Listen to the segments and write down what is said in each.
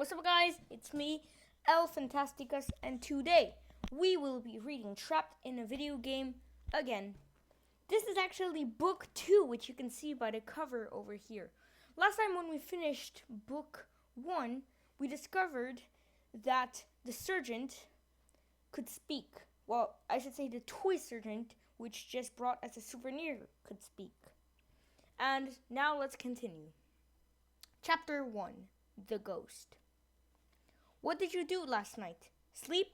What's up, guys? It's me, El Fantasticus, and today we will be reading Trapped in a Video Game again. This is actually book 2, which you can see by the cover over here. Last time when we finished book 1, we discovered that the sergeant could speak. Well, I should say the toy sergeant, which just brought as a souvenir, could speak. And now let's continue. Chapter 1, The Ghost. What did you do last night? Sleep?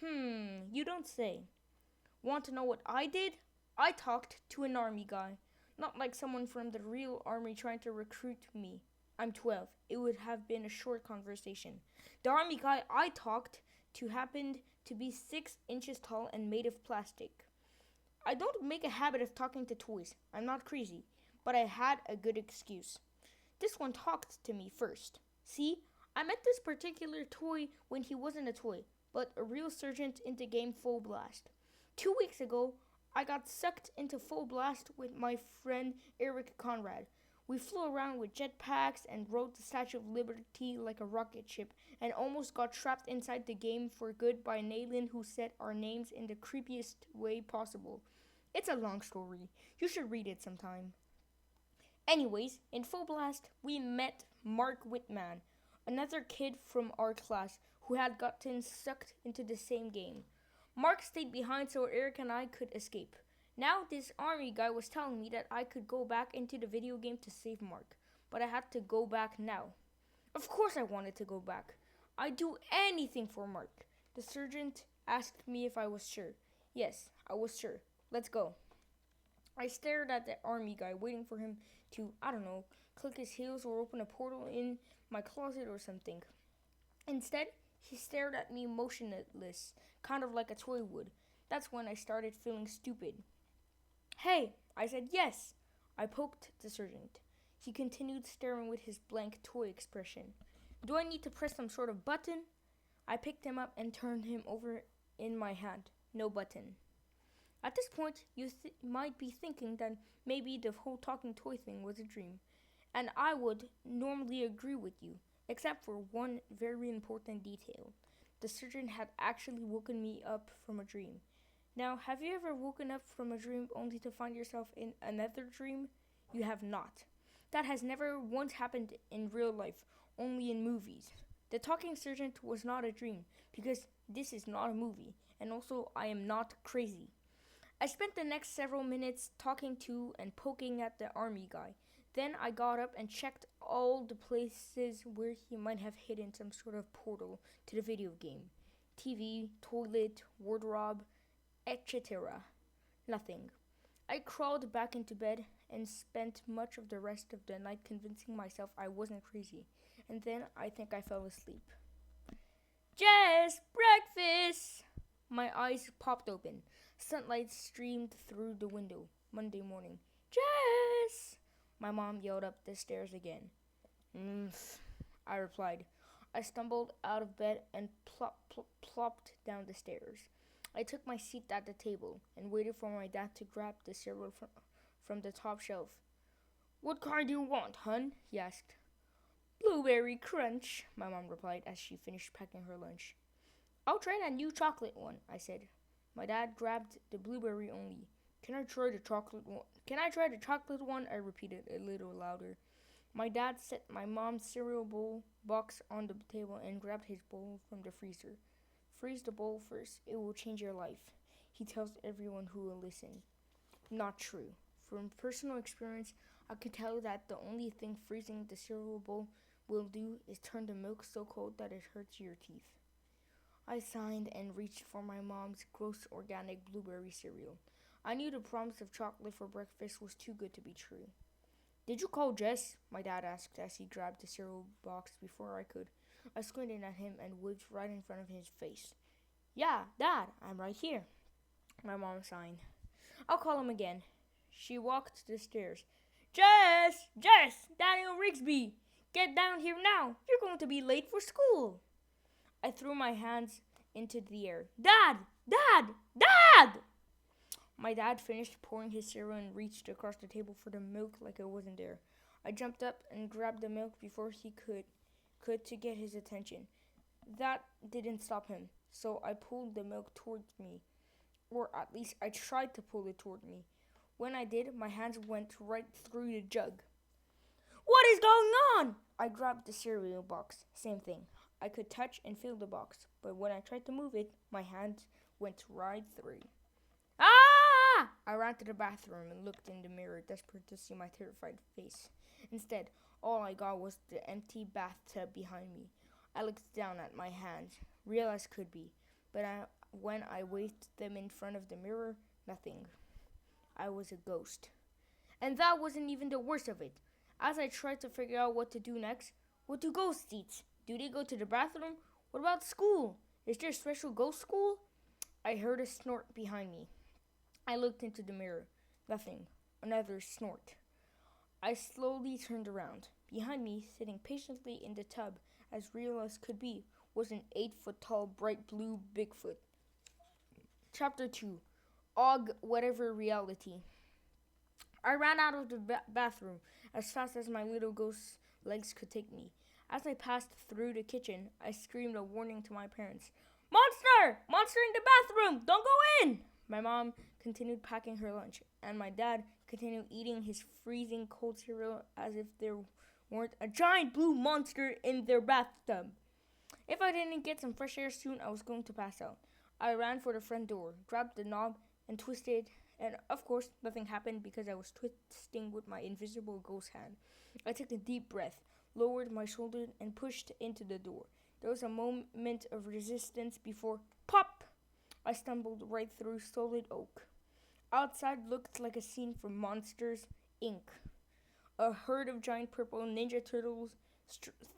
You don't say. Want to know what I did? I talked to an army guy. Not like someone from the real army trying to recruit me. I'm 12. It would have been a short conversation. The army guy I talked to happened to be 6 inches tall and made of plastic. I don't make a habit of talking to toys. I'm not crazy. But I had a good excuse. This one talked to me first. See? I met this particular toy when he wasn't a toy, but a real sergeant into game Full Blast. 2 weeks ago, I got sucked into Full Blast with my friend Eric Conrad. We flew around with jetpacks and rode the Statue of Liberty like a rocket ship and almost got trapped inside the game for good by an alien who said our names in the creepiest way possible. It's a long story. You should read it sometime. Anyways, in Full Blast, we met Mark Whitman, another kid from our class who had gotten sucked into the same game. Mark stayed behind so Eric and I could escape. Now this army guy was telling me that I could go back into the video game to save Mark, but I had to go back now. Of course I wanted to go back. I'd do anything for Mark. The sergeant asked me if I was sure. Yes, I was sure. Let's go. I stared at the army guy, waiting for him to, click his heels or open a portal in my closet or something. Instead, he stared at me motionless, kind of like a toy would. That's when I started feeling stupid. Hey, I said yes. I poked the sergeant. He continued staring with his blank toy expression. Do I need to press some sort of button? I picked him up and turned him over in my hand. No button. At this point, you might be thinking that maybe the whole talking toy thing was a dream. And I would normally agree with you, except for one very important detail. The surgeon had actually woken me up from a dream. Now, have you ever woken up from a dream only to find yourself in another dream? You have not. That has never once happened in real life, only in movies. The talking surgeon was not a dream, because this is not a movie, and also I am not crazy. I spent the next several minutes talking to and poking at the army guy. Then I got up and checked all the places where he might have hidden some sort of portal to the video game. TV, toilet, wardrobe, etc. Nothing. I crawled back into bed and spent much of the rest of the night convincing myself I wasn't crazy. And then I think I fell asleep. Jess, breakfast! My eyes popped open. Sunlight streamed through the window. Monday morning. Jess! My mom yelled up the stairs again. I replied. I stumbled out of bed and plopped down the stairs. I took my seat at the table and waited for my dad to grab the cereal from the top shelf. What kind do you want, hun? He asked. Blueberry crunch, my mom replied as she finished packing her lunch. I'll try that new chocolate one, I said. My dad grabbed the blueberry only. Can I try the chocolate one? I repeated a little louder. My dad set my mom's cereal bowl box on the table and grabbed his bowl from the freezer. Freeze the bowl first. It will change your life, he tells everyone who will listen. Not true. From personal experience, I can tell you that the only thing freezing the cereal bowl will do is turn the milk so cold that it hurts your teeth. I signed and reached for my mom's gross organic blueberry cereal. I knew the promise of chocolate for breakfast was too good to be true. Did you call Jess? My dad asked as he grabbed the cereal box before I could. I squinted at him and waved right in front of his face. Yeah, Dad, I'm right here. My mom signed. I'll call him again. She walked the stairs. Jess! Daniel Rigsby! Get down here now! You're going to be late for school! I threw my hands into the air. Dad! My dad finished pouring his cereal and reached across the table for the milk like it wasn't there. I jumped up and grabbed the milk before he could could to get his attention. That didn't stop him, so I pulled the milk towards me, or at least I tried to pull it toward me. When I did, my hands went right through the jug. What is going on? I grabbed the cereal box. Same thing. I could touch and feel the box, but when I tried to move it, my hands went right through. Ah! I ran to the bathroom and looked in the mirror, desperate to see my terrified face. Instead, all I got was the empty bathtub behind me. I looked down at my hands, real as could be, but when I waved them in front of the mirror, nothing. I was a ghost. And that wasn't even the worst of it. As I tried to figure out what to do next, what do ghosts eat? Do they go to the bathroom? What about school? Is there a special ghost school? I heard a snort behind me. I looked into the mirror. Nothing. Another snort. I slowly turned around. Behind me, sitting patiently in the tub, as real as could be, was an 8-foot-tall, bright blue Bigfoot. Chapter 2. Og Whatever Reality. I ran out of the bathroom as fast as my little ghost legs could take me. As I passed through the kitchen, I screamed a warning to my parents. Monster! Monster in the bathroom! Don't go in! My mom continued packing her lunch, and my dad continued eating his freezing cold cereal as if there weren't a giant blue monster in their bathtub. If I didn't get some fresh air soon, I was going to pass out. I ran for the front door, grabbed the knob, and twisted, and of course, nothing happened because I was twisting with my invisible ghost hand. I took a deep breath, lowered my shoulder, and pushed into the door. There was a moment of resistance before pop! I stumbled right through solid oak. Outside looked like a scene from Monsters, Inc. A herd of giant purple Ninja Turtles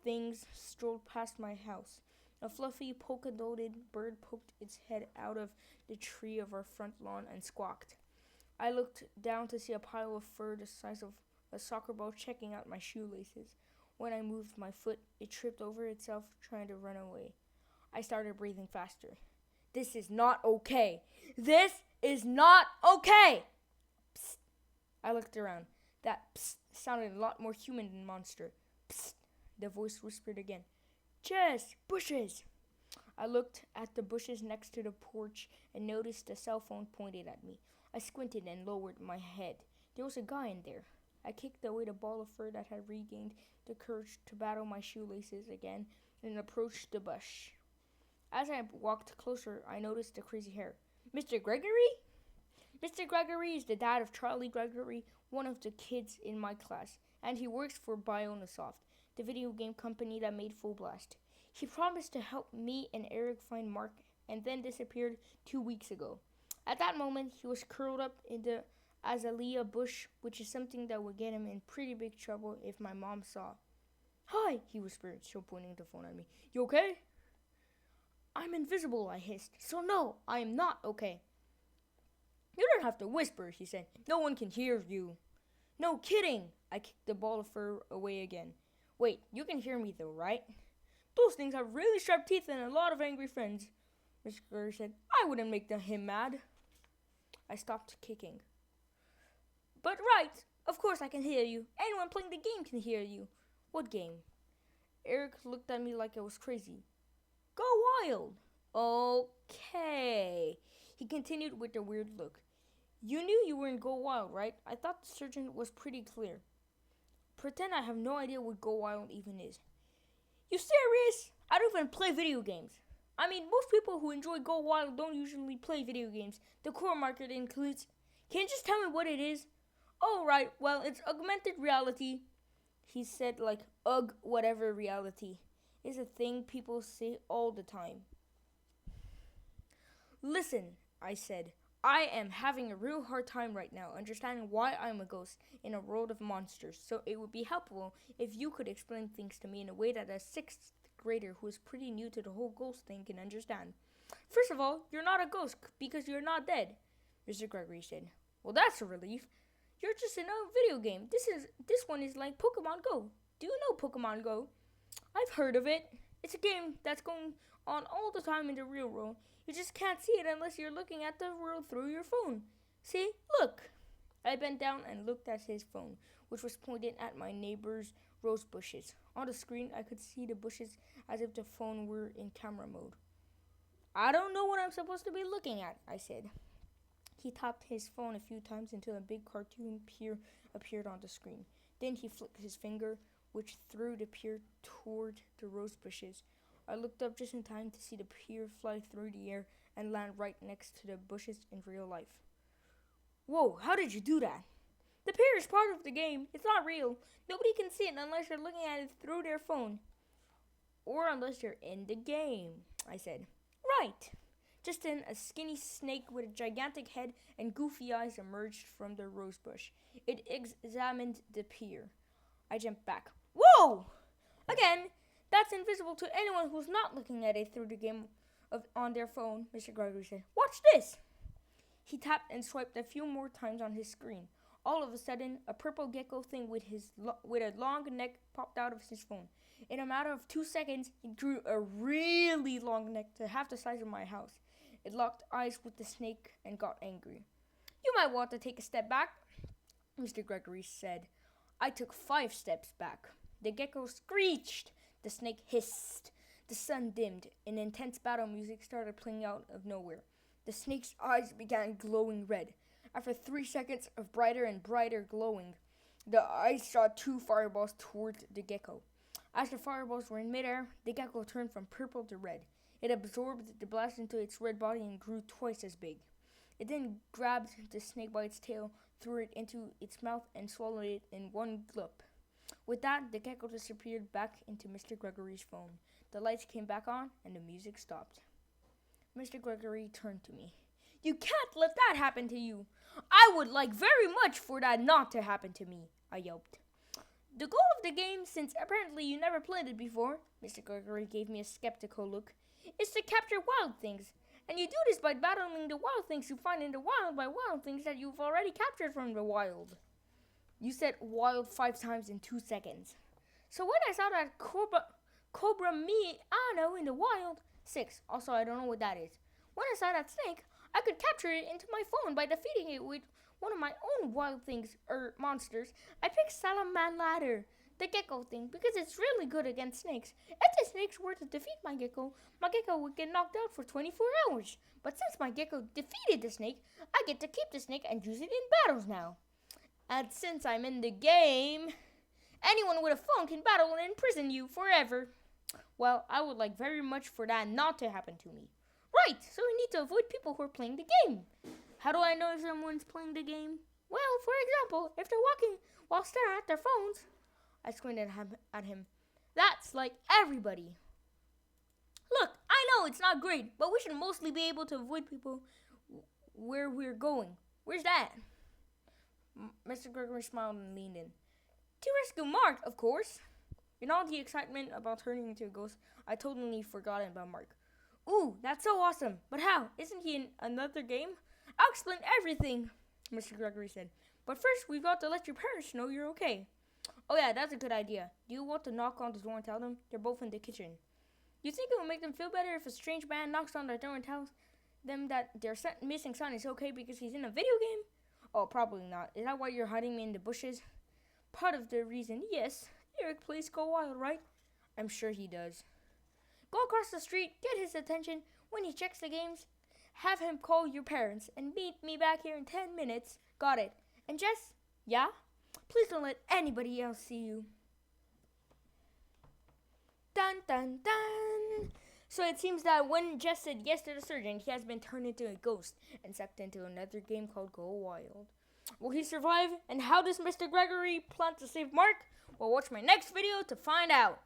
things strolled past my house. A fluffy, polka-dotted bird poked its head out of the tree of our front lawn and squawked. I looked down to see a pile of fur the size of a soccer ball checking out my shoelaces. When I moved my foot, it tripped over itself, trying to run away. I started breathing faster. This is not okay. This is not okay! Psst. I looked around. That psst sounded a lot more human than monster. Psst. The voice whispered again. Jess, bushes! I looked at the bushes next to the porch and noticed a cell phone pointed at me. I squinted and lowered my head. There was a guy in there. I kicked away the ball of fur that had regained the courage to battle my shoelaces again and approached the bush. As I walked closer, I noticed the crazy hair. Mr. Gregory? Mr. Gregory is the dad of Charlie Gregory, one of the kids in my class, and he works for Bionasoft, the video game company that made Full Blast. He promised to help me and Eric find Mark and then disappeared 2 weeks ago. At that moment, he was curled up in the azalea bush, which is something that would get him in pretty big trouble if my mom saw. Hi, he whispered, still pointing the phone at me. You okay? I'm invisible, I hissed. So no, I am not okay. You don't have to whisper, he said. No one can hear you. No kidding. I kicked the ball of fur away again. Wait, you can hear me though, right? Those things have really sharp teeth and a lot of angry friends. Mr. Gregory said, I wouldn't make him mad. I stopped kicking. But right, of course I can hear you. Anyone playing the game can hear you. What game? Eric looked at me like I was crazy. Go Wild. Okay. He continued with a weird look. You knew you were in Go Wild, right? I thought the surgeon was pretty clear. Pretend I have no idea what Go Wild even is. You serious? I don't even play video games. I mean, most people who enjoy Go Wild don't usually play video games. The core market includes... Can you just tell me what it is? Oh, right. Well, it's augmented reality. He said like, ugh, whatever reality. Is a thing people say all the time. Listen, I said. I am having a real hard time right now understanding why I'm a ghost in a world of monsters, so it would be helpful if you could explain things to me in a way that a 6th grader who is pretty new to the whole ghost thing can understand. First of all, you're not a ghost because you're not dead, Mr. Gregory said. Well, that's a relief. You're just in a video game. This one is like Pokemon Go. Do you know Pokemon Go? I've heard of it. It's a game that's going on all the time in the real world. You just can't see it unless you're looking at the world through your phone. See? Look. I bent down and looked at his phone, which was pointed at my neighbor's rose bushes. On the screen, I could see the bushes as if the phone were in camera mode. I don't know what I'm supposed to be looking at, I said. He tapped his phone a few times until a big cartoon pier appeared on the screen. Then he flicked his finger, which threw the pier toward the rose bushes. I looked up just in time to see the pier fly through the air and land right next to the bushes in real life. Whoa, how did you do that? The pier is part of the game. It's not real. Nobody can see it unless you're looking at it through their phone. Or unless you're in the game, I said. Right. Just then, a skinny snake with a gigantic head and goofy eyes emerged from the rose bush. It examined the pier. I jumped back. Whoa! Again, that's invisible to anyone who's not looking at it through the game on their phone, Mr. Gregory said. Watch this! He tapped and swiped a few more times on his screen. All of a sudden, a purple gecko thing with a long neck popped out of his phone. In a matter of 2 seconds, it grew a really long neck to half the size of my house. It locked eyes with the snake and got angry. You might want to take a step back, Mr. Gregory said. I took 5 steps back. The gecko screeched. The snake hissed. The sun dimmed. An intense battle music started playing out of nowhere. The snake's eyes began glowing red. After 3 seconds of brighter and brighter glowing, the eyes shot 2 fireballs towards the gecko. As the fireballs were in midair, the gecko turned from purple to red. It absorbed the blast into its red body and grew twice as big. It then grabbed the snake by its tail, threw it into its mouth, and swallowed it in one gulp. With that, the gecko disappeared back into Mr. Gregory's phone. The lights came back on, and the music stopped. Mr. Gregory turned to me. You can't let that happen to you. I would like very much for that not to happen to me, I yelped. The goal of the game, since apparently you never played it before, Mr. Gregory gave me a skeptical look, is to capture wild things. And you do this by battling the wild things you find in the wild by wild things that you've already captured from the wild. You said wild 5 times in 2 seconds. So when I saw that cobra miano in the wild, 6. Also, I don't know what that is. When I saw that snake, I could capture it into my phone by defeating it with one of my own wild things, monsters. I picked Salamander, the gecko thing, because it's really good against snakes. If the snakes were to defeat my gecko would get knocked out for 24 hours. But since my gecko defeated the snake, I get to keep the snake and use it in battles now. And since I'm in the game, anyone with a phone can battle and imprison you forever. Well, I would like very much for that not to happen to me. Right, so we need to avoid people who are playing the game. How do I know if someone's playing the game? Well, for example, if they're walking while staring at their phones. I squinted at him. That's like everybody. Look, I know it's not great, but we should mostly be able to avoid people where we're going. Where's that? Mr. Gregory smiled and leaned in. To rescue Mark, of course. In all the excitement about turning into a ghost, I totally forgot about Mark. Ooh, that's so awesome. But how? Isn't he in another game? I'll explain everything, Mr. Gregory said. But first, we've got to let your parents know you're okay. Oh yeah, that's a good idea. Do you want to knock on the door and tell them? They're both in the kitchen. You think it would make them feel better if a strange man knocks on their door and tells them that their missing son is okay because he's in a video game? Oh, probably not. Is that why you're hiding me in the bushes? Part of the reason, yes. Eric plays Go Wild, right? I'm sure he does. Go across the street, get his attention. When he checks the games, have him call your parents and meet me back here in 10 minutes. Got it. And Jess? Yeah? Please don't let anybody else see you. Dun dun dun. So it seems that when Jess said yes to the surgeon, he has been turned into a ghost and sucked into another game called Go Wild. Will he survive? And how does Mr. Gregory plan to save Mark? Well, watch my next video to find out.